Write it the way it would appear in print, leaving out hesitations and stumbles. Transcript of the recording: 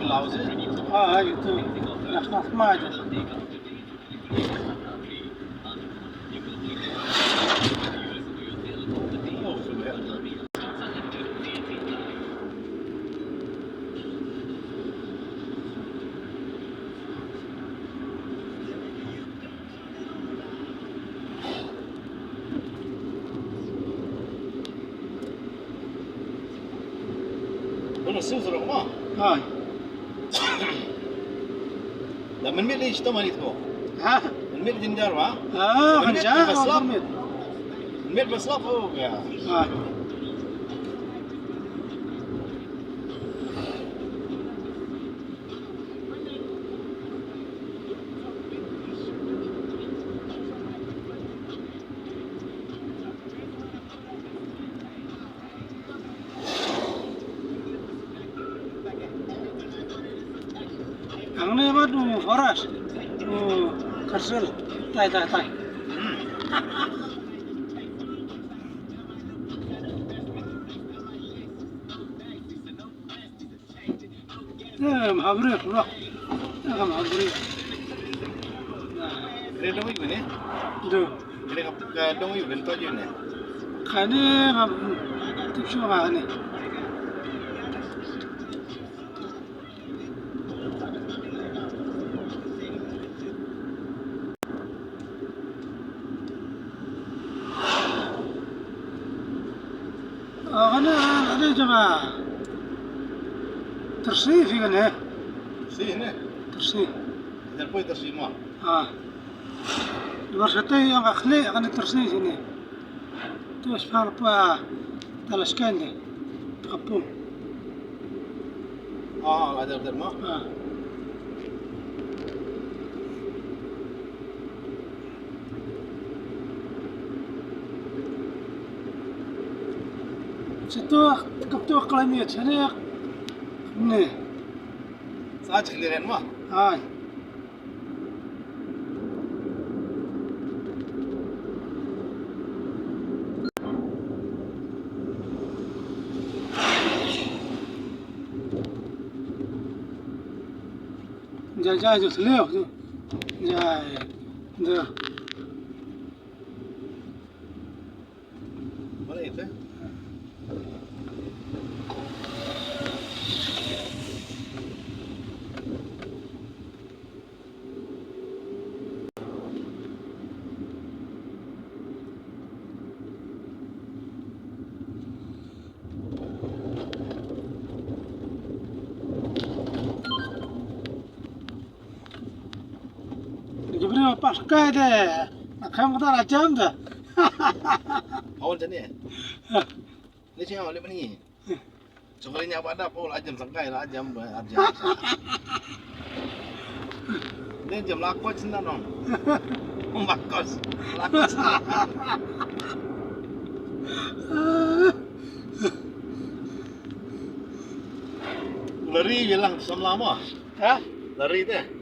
ke laut sih. Itu nak aja. Oh, sudah. Bunu sızır ama. ده من مين ليش تمانيت هو؟ من مين جندار وا؟ خنجار من مين بسلاف هو يا. Ang naman mo forest. Karsel. Tay. Mahabri pula. Mahabri. Kira dong ibu ni? Do. Kira kap dong ibu bentuk je ni. Kani ngam tipsu ngani. أنا جماعة ترسيف هنا Si ni. ترسيف Depois tercima. الورشتي yang أخلي أنا ترسيف هنا توش فاربا تلاشكان دي تقبوم Ada derma. ستو كبتو قلمية هنا مني Saat keliran mah. هاي جاي جو سليو جاي ده Mana itu? جبريل pas كده كم قدر جام ده Awal jenis. Ni siapa boleh bani? Sekalinya apa ada pun ajam sangkai lah ajam. Ni jam lakot senang dong. Makos. Lakot. Lari bilang sama lama. Hah? Lari deh.